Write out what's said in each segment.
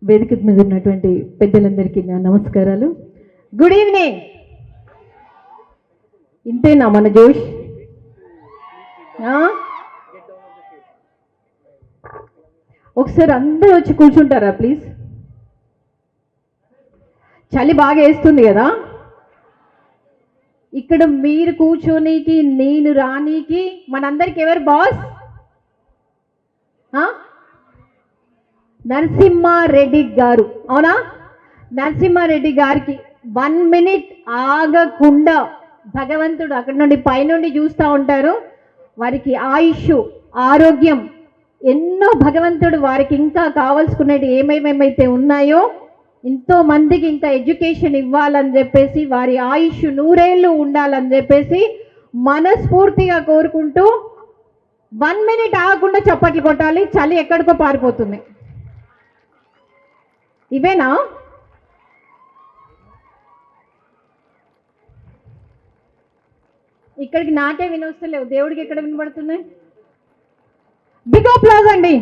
వేదిక మీద ఉన్నటువంటి పెద్దలందరికీ నా నమస్కారాలు. Good evening. ఇంతేనా మన జోష్? ఒకసారి అందరూ వచ్చి కూర్చుంటారా ప్లీజ్? చలి బాగా వేస్తుంది కదా. ఇక్కడ మీరు కూర్చోనీకి నేను రానీకి మనందరికి ఎవరు బాస్? నరసింహారెడ్డి గారు. అవునా? నరసింహారెడ్డి గారికి 1 మినిట్ ఆగకుండా భగవంతుడు అక్కడి నుండి పైనుండి చూస్తూ ఉంటారు. వారికి ఆయుష్, ఆరోగ్యం ఎన్నో భగవంతుడు వారికి ఇంకా కావాల్సుకునేవి ఏమేమైతే ఉన్నాయో ఎంతో మందికి ఇంకా ఎడ్యుకేషన్ ఇవ్వాలని చెప్పేసి, వారి ఆయుష్ 100 ఏళ్ళు ఉండాలని చెప్పేసి మనస్ఫూర్తిగా కోరుకుంటూ 1 మినిట్ ఆగకుండా చప్పట్లు కొట్టాలి. చలి ఎక్కడికో పారిపోతుంది. ఇవేనా? ఇక్కడికి నాకే వినొస్తలేవు, దేవుడికి ఎక్కడ వినబడుతున్నాయి? బిగ్ అప్లాజ్ అండి.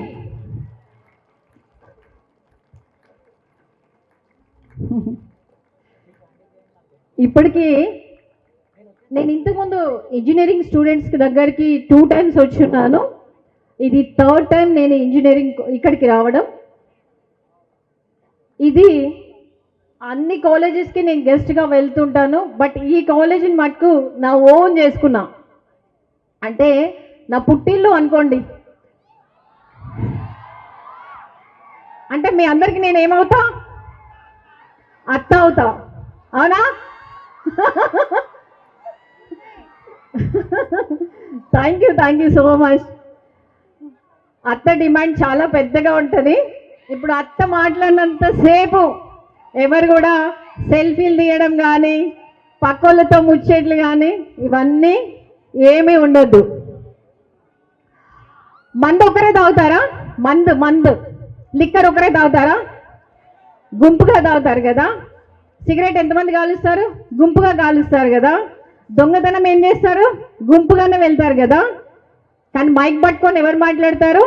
ఇప్పటికీ నేను ఇంతకుముందు ఇంజనీరింగ్ స్టూడెంట్స్ దగ్గరికి 2 times వచ్చున్నాను. ఇది 3rd time నేను ఇంజనీరింగ్ ఇక్కడికి రావడం. ఇది అన్ని కాలేజెస్కి నేను గెస్ట్గా వెళ్తుంటాను. బట్ ఈ కాలేజీని మటుకు నా ఓన్ చేసుకున్నా. అంటే నా పుట్టిల్లు అనుకోండి. అంటే మీ అందరికి నేను ఏమవుతా? అత్త అవుతా. అవునా? Thank you so much. అత్త డిమాండ్ చాలా పెద్దగా ఉంటుంది. ఇప్పుడు అత్త మాట్లాడినంతసేపు ఎవరు కూడా సెల్ఫీలు తీయడం కానీ, పక్కోళ్ళతో ముచ్చేట్లు కానీ ఇవన్నీ ఏమీ ఉండొద్దు. మందు ఒకరే తాగుతారా? మందు లిక్కర్ ఒకరే తాగుతారా? గుంపుగా తాగుతారు కదా. సిగరెట్ ఎంతమంది కాలుస్తారు? గుంపుగా కాలుస్తారు కదా. దొంగతనం ఏం చేస్తారు? గుంపుగానే వెళ్తారు కదా. కానీ మైక్ పట్టుకొని ఎవరు మాట్లాడతారు?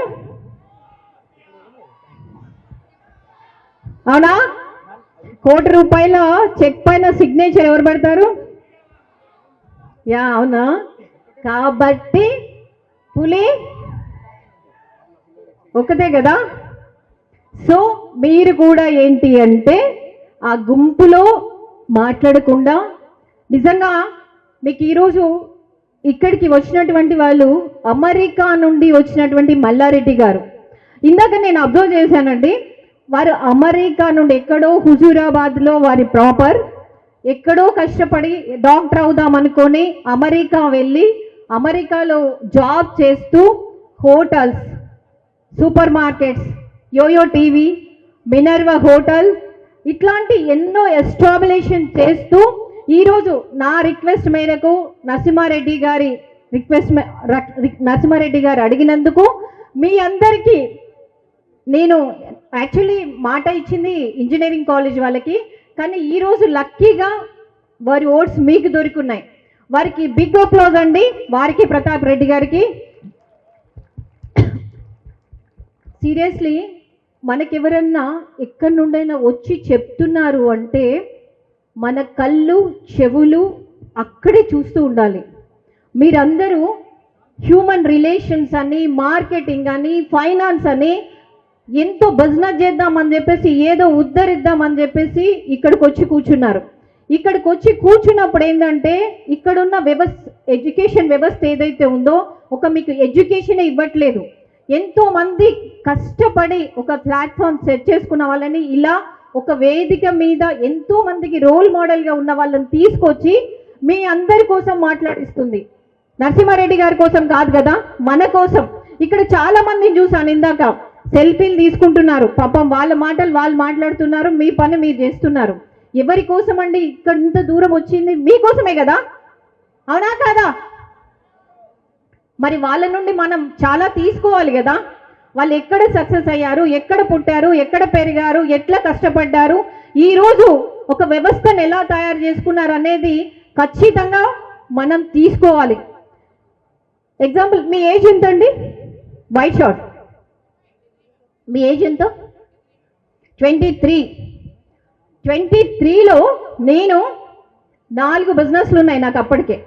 అవునా? ₹1,00,00,000 చెక్ పైన సిగ్నేచర్ ఎవరు పెడతారు? యా, అవునా? కాబట్టి పులి ఒకటే కదా. సో మీరు కూడా ఏంటి అంటే ఆ గుంపులో మాట్లాడకుండా, నిజంగా మీకు ఈరోజు ఇక్కడికి వచ్చినటువంటి వాళ్ళు అమెరికా నుండి వచ్చినటువంటి మల్లారెడ్డి గారు. ఇందాక నేను అబ్జర్వ్ చేశానండి. వారు అమెరికా నుండి ఎక్కడో హుజూరాబాద్లో వారి ప్రాపర్, ఎక్కడో కష్టపడి డాక్టర్ అవుదాం అనుకొని అమెరికా వెళ్ళి అమెరికాలో జాబ్ చేస్తూ hotels, supermarkets, YoYo TV, Minerva hotel ఇట్లాంటి ఎన్నో ఎస్టాబ్లిషన్ చేస్తూ ఈరోజు నా రిక్వెస్ట్ మేరకు నరసింహారెడ్డి గారు అడిగినందుకు మీ అందరికీ నేను యాక్చువల్లీ మాట ఇచ్చింది ఇంజనీరింగ్ కాలేజ్ వాళ్ళకి. కానీ ఈరోజు లక్కీగా వారి ఓట్స్ మీకు దొరుకున్నాయి. వారికి బిగ్ అప్లాజ్ అండి. వారికి, ప్రతాప్ రెడ్డి గారికి. సీరియస్లీ మనకెవరన్నా ఎక్కడి నుండైనా వచ్చి చెప్తున్నారు అంటే మన కళ్ళు, చెవులు అక్కడే చూస్తూ ఉండాలి. మీరందరూ హ్యూమన్ రిలేషన్స్ అని, మార్కెటింగ్ అని, ఫైనాన్స్ అని ఎంతో బిజినెస్ చేద్దామని చెప్పేసి, ఏదో ఉద్ధరిద్దామని చెప్పేసి ఇక్కడికి వచ్చి కూర్చున్నారు. ఇక్కడికి వచ్చి కూర్చున్నప్పుడు ఏంటంటే ఇక్కడున్న ఎడ్యుకేషన్ వ్యవస్థ ఏదైతే ఉందో ఒక మీకు ఎడ్యుకేషన్ ఇవ్వట్లేదు. ఎంతో మంది కష్టపడి ఒక ప్లాట్ఫామ్ సెట్ చేసుకున్న వాళ్ళని ఇలా ఒక వేదిక మీద ఎంతో మందికి రోల్ మోడల్గా ఉన్న వాళ్ళని తీసుకొచ్చి మీ అందరి కోసం మాట్లాడిస్తుంది. నరసింహారెడ్డి గారి కోసం కాదు కదా, మన కోసం. ఇక్కడ చాలా మందిని చూసాను ఇందాక సెల్ఫీలు తీసుకుంటున్నారు. పాపం వాళ్ళ మాటలు వాళ్ళు మాట్లాడుతున్నారు, మీ పని మీరు చేస్తున్నారు. ఎవరి కోసం అండి ఇక్కడ ఇంత దూరం వచ్చింది? మీకోసమే కదా. అవునా కాదా? మరి వాళ్ళ నుండి మనం చాలా తీసుకోవాలి కదా. వాళ్ళు ఎక్కడ సక్సెస్ అయ్యారు, ఎక్కడ పుట్టారు, ఎక్కడ పెరిగారు, ఎట్లా కష్టపడ్డారు, ఈరోజు ఒక వ్యవస్థను ఎలా తయారు చేసుకున్నారు అనేది ఖచ్చితంగా మనం తీసుకోవాలి. ఎగ్జాంపుల్, మీ ఏజ్ ఎంత అండి? వైట్ షార్ట్, మీ ఏజ్ ఎంత? 23లో నేను 4 బిజినెస్లు ఉన్నాయి నాకు అప్పటికే.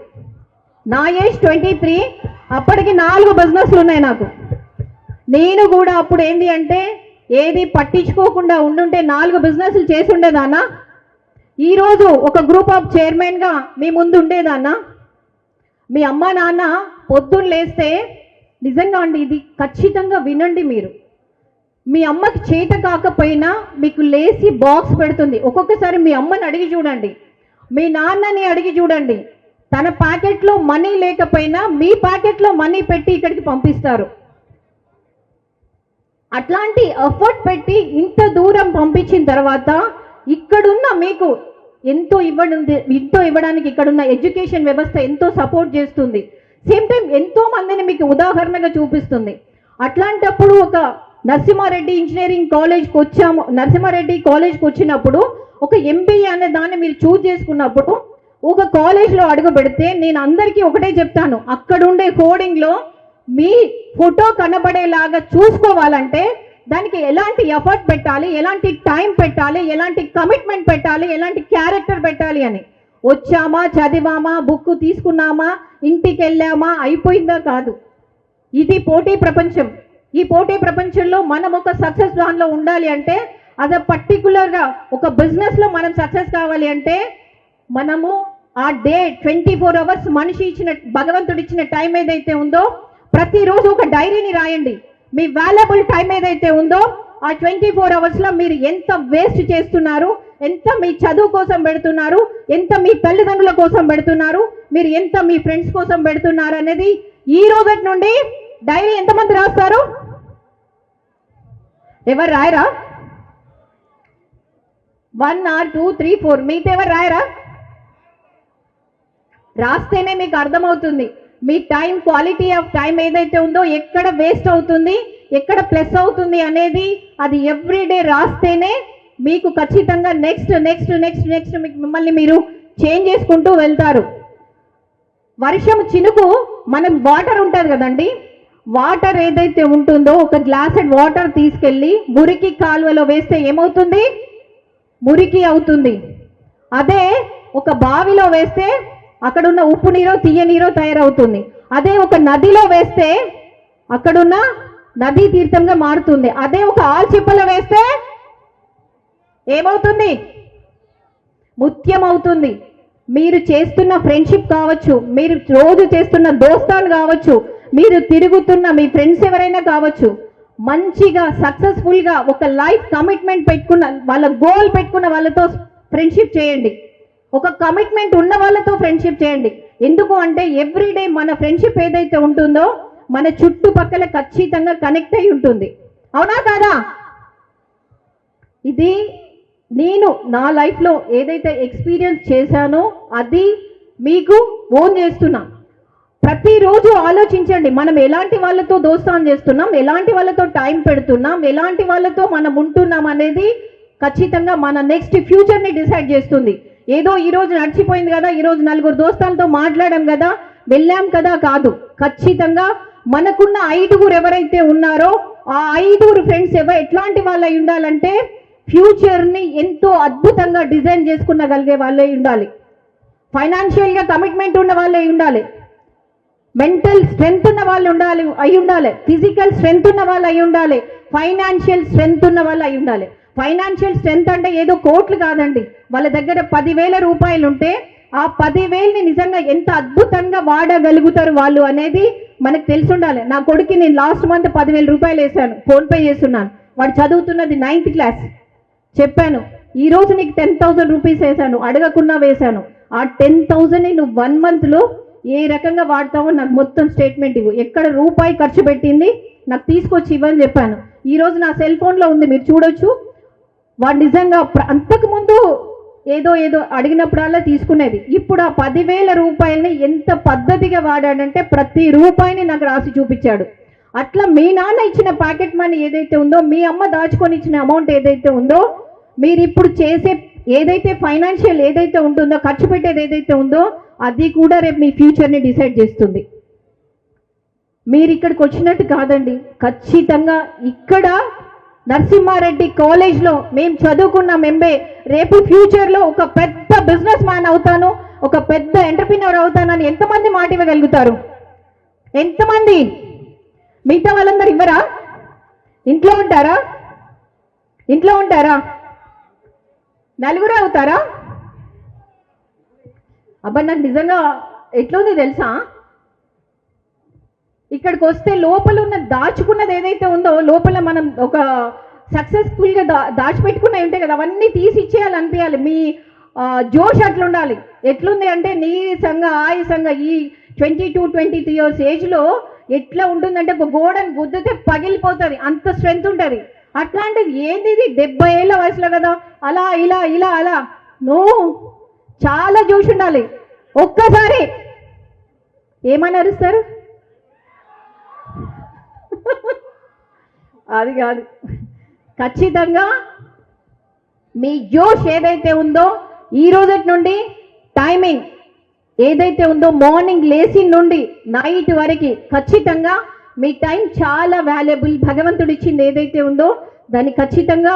నా ఏజ్ 23, అప్పటికి 4 బిజినెస్లు ఉన్నాయి నాకు. నేను కూడా అప్పుడు ఏంటి అంటే ఏది పట్టించుకోకుండా ఉండుంటే 4 బిజినెస్లు చేసి ఉండేదానా? ఈరోజు ఒక గ్రూప్ ఆఫ్ చైర్మన్గా మీ ముందు ఉండేదానా? మీ అమ్మ నాన్న పొద్దున్న లేస్తే నిజంగా అండి, ఇది ఖచ్చితంగా వినండి మీరు. మీ అమ్మకి చేత కాకపోయినా మీకు లేసి బాక్స్ పెడుతుంది. ఒక్కొక్కసారి మీ అమ్మని అడిగి చూడండి, మీ నాన్నని అడిగి చూడండి, తన ప్యాకెట్లో మనీ లేకపోయినా మీ ప్యాకెట్లో మనీ పెట్టి ఇక్కడికి పంపిస్తారు. అట్లాంటి ఎఫర్ట్ పెట్టి ఇంత దూరం పంపించిన తర్వాత ఇక్కడున్న మీకు ఎంతో ఇవ్వడానికి ఇక్కడున్న ఎడ్యుకేషన్ వ్యవస్థ ఎంతో సపోర్ట్ చేస్తుంది. సేమ్ టైం ఎంతో మందిని మీకు ఉదాహరణగా చూపిస్తుంది. అట్లాంటప్పుడు ఒక నరసింహారెడ్డి ఇంజనీరింగ్ కాలేజ్కి వచ్చాము. నరసింహారెడ్డి కాలేజ్కి వచ్చినప్పుడు ఒక MBA అనే దాన్ని మీరు చూజ్ చేసుకున్నప్పుడు ఒక కాలేజ్లో అడుగు పెడితే నేను అందరికీ ఒకటే చెప్తాను, అక్కడుండే కోడింగ్లో మీ ఫోటో కనబడేలాగా చూసుకోవాలంటే దానికి ఎలాంటి ఎఫర్ట్ పెట్టాలి, ఎలాంటి టైం పెట్టాలి, ఎలాంటి కమిట్మెంట్ పెట్టాలి, ఎలాంటి క్యారెక్టర్ పెట్టాలి అని. వచ్చామా, చదివామా, బుక్ తీసుకున్నామా, ఇంటికి వెళ్ళామా, అయిపోయిందా కాదు. ఇది పోటీ ప్రపంచం. ఈ పోటీ ప్రపంచంలో మనం ఒక సక్సెస్ దానిలో ఉండాలి అంటే అదే పర్టికులర్గా ఒక బిజినెస్లో మనం సక్సెస్ కావాలి అంటే మనము ఆ డే 24 అవర్స్ మనిషి ఇచ్చిన భగవంతుడు ఇచ్చిన టైం ఏదైతే ఉందో ప్రతిరోజు ఒక డైరీని రాయండి. మీ వాల్యుబుల్ టైం ఏదైతే ఉందో ఆ 24 అవర్స్లో మీరు ఎంత వేస్ట్ చేస్తున్నారు, ఎంత మీ చదువు కోసం పెడుతున్నారు, ఎంత మీ తల్లిదండ్రుల కోసం పెడుతున్నారు, మీరు ఎంత మీ ఫ్రెండ్స్ కోసం పెడుతున్నారు అనేది ఈ రోజు నుండి డైరీ ఎంతమంది రాస్తారు? ఎవరు రాయరా? 1 or 2 3 4 మిగతా ఎవరు రాయరా? రాస్తేనే మీకు అర్థమవుతుంది మీ టైం, క్వాలిటీ ఆఫ్ టైం ఏదైతే ఉందో ఎక్కడ వేస్ట్ అవుతుంది, ఎక్కడ ప్లస్ అవుతుంది అనేది. అది ఎవ్రీడే రాస్తేనే మీకు ఖచ్చితంగా నెక్స్ట్ నెక్స్ట్ నెక్స్ట్ నెక్స్ట్ మిమ్మల్ని మీరు చేంజ్ చేసుకుంటూ వెళ్తారు. వర్షం చినుకు మనం వాటర్ ఉంటుంది కదండి, వాటర్ ఏదైతే ఉంటుందో ఒక గ్లాసెడ్ వాటర్ తీసుకెళ్ళి మురికి కాలువలో వేస్తే ఏమవుతుంది? మురికి అవుతుంది. అదే ఒక బావిలో వేస్తే అక్కడున్న ఉప్పు నీరో తీయ నీరో తయారవుతుంది. అదే ఒక నదిలో వేస్తే అక్కడున్న నదీ తీర్థంగా మారుతుంది. అదే ఒక ఆల్చిప్పలో వేస్తే ఏమవుతుంది? ముత్యం అవుతుంది. మీరు చేస్తున్న ఫ్రెండ్షిప్ కావచ్చు, మీరు రోజు చేస్తున్న దోస్తాలు కావచ్చు, మీరు తిరుగుతున్న మీ ఫ్రెండ్స్ ఎవరైనా కావచ్చు, మంచిగా సక్సెస్ఫుల్గా ఒక లైఫ్ కమిట్మెంట్ పెట్టుకున్న వాళ్ళ గోల్ పెట్టుకున్న వాళ్ళతో ఫ్రెండ్షిప్ చేయండి. ఒక కమిట్మెంట్ ఉన్న వాళ్ళతో ఫ్రెండ్షిప్ చేయండి. ఎందుకు అంటే ఎవ్రీడే మన ఫ్రెండ్షిప్ ఏదైతే ఉంటుందో మన చుట్టుపక్కల ఖచ్చితంగా కనెక్ట్ అయి ఉంటుంది. అవునా కాదా? ఇది నేను నా లైఫ్లో ఏదైతే ఎక్స్పీరియన్స్ చేశానో అది మీకు ఓన్ చేస్తున్నా. ప్రతిరోజు ఆలోచించండి, మనం ఎలాంటి వాళ్ళతో దోస్తాన్ చేస్తున్నాం, ఎలాంటి వాళ్ళతో టైం పెడుతున్నాం, ఎలాంటి వాళ్ళతో మనం ఉంటున్నాం అనేది ఖచ్చితంగా మన నెక్స్ట్ ఫ్యూచర్ని డిసైడ్ చేస్తుంది. ఏదో ఈరోజు నడిచిపోయింది కదా, ఈరోజు 4 దోస్తాలతో మాట్లాడాం కదా, వెళ్ళాం కదా కాదు. ఖచ్చితంగా మనకున్న 5 ఎవరైతే ఉన్నారో ఆ 5 ఫ్రెండ్స్ ఎట్లాంటి వాళ్ళు అయి ఉండాలంటే ఫ్యూచర్ని ఎంతో అద్భుతంగా డిజైన్ చేసుకునగలిగే వాళ్ళే ఉండాలి. ఫైనాన్షియల్గా కమిట్మెంట్ ఉన్న వాళ్ళే ఉండాలి. మెంటల్ స్ట్రెంగ్త్ ఉన్న వాళ్ళు అయి ఉండాలి. ఫిజికల్ స్ట్రెంగ్త్ ఉన్న వాళ్ళు అయి ఉండాలి. ఫైనాన్షియల్ స్ట్రెంగ్త్ ఉన్న వాళ్ళు అయి ఉండాలి. ఫైనాన్షియల్ స్ట్రెంగ్త్ అంటే ఏదో కోట్లు కాదండి. వాళ్ళ దగ్గర 10,000 రూపాయలు ఉంటే ఆ 10,000ని నిజంగా ఎంత అద్భుతంగా వాడగలుగుతారు వాళ్ళు అనేది మనకు తెలిసి ఉండాలి. నా కొడుకు నేను లాస్ట్ మంత్ 10,000 రూపాయలు వేసాను, ఫోన్పే చేస్తున్నాను. వాడు చదువుతున్నది 9th క్లాస్. చెప్పాను, ఈ రోజు నీకు 10,000 రూపీస్ వేసాను, అడగకుండా వేశాను. ఆ 10,000ని నువ్వు 1 monthలో ఏ రకంగా వాడతావో నాకు మొత్తం స్టేట్మెంట్ ఇవ్వు, ఎక్కడ రూపాయి ఖర్చు పెట్టింది నాకు తీసుకొచ్చి ఇవ్వని చెప్పాను. ఈరోజు నా సెల్ ఫోన్లో ఉంది, మీరు చూడొచ్చు. వాడు నిజంగా అంతకుముందు ఏదో అడిగినప్పుడల్లా తీసుకునేది. ఇప్పుడు ఆ 10,000 రూపాయలని ఎంత పద్ధతిగా వాడాడంటే ప్రతి రూపాయిని నాకు రాసి చూపించాడు. అట్లా మీ నాన్న ఇచ్చిన ప్యాకెట్ మనీ ఏదైతే ఉందో, మీ అమ్మ దాచుకొని ఇచ్చిన అమౌంట్ ఏదైతే ఉందో, మీరు ఇప్పుడు చేసే ఏదైతే ఫైనాన్షియల్ ఏదైతే ఉంటుందో, ఖర్చు పెట్టేది ఏదైతే ఉందో అది కూడా రేపు మీ ఫ్యూచర్ని డిసైడ్ చేస్తుంది. మీరు ఇక్కడికి వచ్చినట్టు కాదండి, ఖచ్చితంగా ఇక్కడ నరసింహారెడ్డి కాలేజ్లో మేము చదువుకున్నాం ఎంబే. రేపు ఫ్యూచర్లో ఒక పెద్ద బిజినెస్ మ్యాన్ అవుతాను, ఒక పెద్ద ఎంటర్ప్రినర్ అవుతానని ఎంతమంది మాట ఇవ్వగలుగుతారు? ఎంతమంది? మిగతా వాళ్ళందరూ ఇవ్వరా? ఇంట్లో ఉంటారా? ఇంట్లో ఉంటారా? నలుగురే అవుతారా? అబ్బా నాకు నిజంగా ఎట్లుంది తెలుసా, ఇక్కడికి వస్తే లోపల ఉన్న దాచుకున్నది ఏదైతే ఉందో, లోపల మనం ఒక సక్సెస్ఫుల్గా దాచిపెట్టుకున్నవి ఉంటాయి కదా, అవన్నీ తీసి ఇచ్చేయాలి అనిపించాలి. మీ జోష్ అట్లుండాలి. ఎట్లుంది అంటే నీరసంగా ఆయాసంగా ఈ 22-23 ఇయర్స్ ఏజ్లో ఎట్లా ఉంటుందంటే ఒక గోడను గుద్దితే పగిలిపోతుంది, అంత స్ట్రెంగ్త్ ఉంటుంది. అట్లాంటిది ఏంది ఇది 70 ఏళ్ళ వయసులో కదా అలా ఇలా ఇలా అలా. నో, చాలా జోష్ ఉండాలి. ఒక్కసారి ఏమని అరుస్తారు? అది కాదు, ఖచ్చితంగా మీ జోష్ ఏదైతే ఉందో ఈ రోజటి నుండి టైమింగ్ ఏదైతే ఉందో మార్నింగ్ లేచి నుండి నైట్ వరకు ఖచ్చితంగా మీ టైం చాలా వాల్యుబుల్. భగవంతుడు ఇచ్చింది ఏదైతే ఉందో దాన్ని ఖచ్చితంగా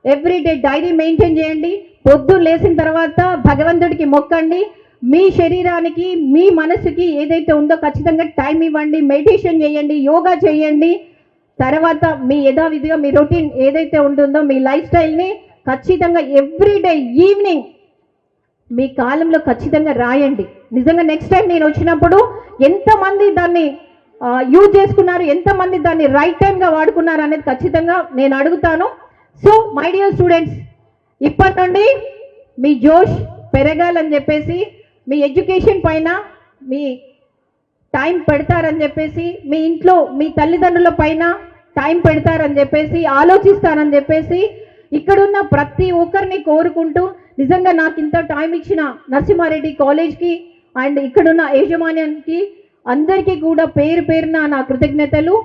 ఎవ్రీడే డైరీ మెయింటైన్ చేయండి. పొద్దున్న లేచిన తర్వాత భగవంతుడికి మొక్కండి. మీ శరీరానికి మీ మనసుకి ఏదైతే ఉందో ఖచ్చితంగా టైం ఇవ్వండి. మెడిటేషన్ చేయండి, యోగా చేయండి. తర్వాత మీ యథావిధిగా మీ రొటీన్ ఏదైతే ఉంటుందో మీ లైఫ్ స్టైల్ని ఖచ్చితంగా ఎవ్రీడే ఈవినింగ్ మీ కాలంలో ఖచ్చితంగా రాయండి. నిజంగా నెక్స్ట్ టైం నేను వచ్చినప్పుడు ఎంతమంది దాన్ని యూజ్ చేసుకున్నారు, ఎంతమంది దాన్ని రైట్ టైంగా వాడుకున్నారు అనేది ఖచ్చితంగా నేను అడుగుతాను. సో మై డియర్ స్టూడెంట్స్, ఇప్పటి నుండి మీ జోష్ పెరగాలని చెప్పేసి, మీ ఎడ్యుకేషన్ పైన మీ టైం పెడతారని చెప్పేసి, మీ ఇంట్లో మీ తల్లిదండ్రుల పైన టైం పెడతారని చెప్పేసి, ఆలోచిస్తారని చెప్పేసి ఇక్కడున్న ప్రతి ఒక్కరిని కోరుకుంటూ, నిజంగా నాకు ఇంత టైం ఇచ్చిన నరసింహారెడ్డి కాలేజ్కి అండ్ ఇక్కడున్న యాజమాన్యానికి అందరికీ కూడా పేరు పేరున నా కృతజ్ఞతలు.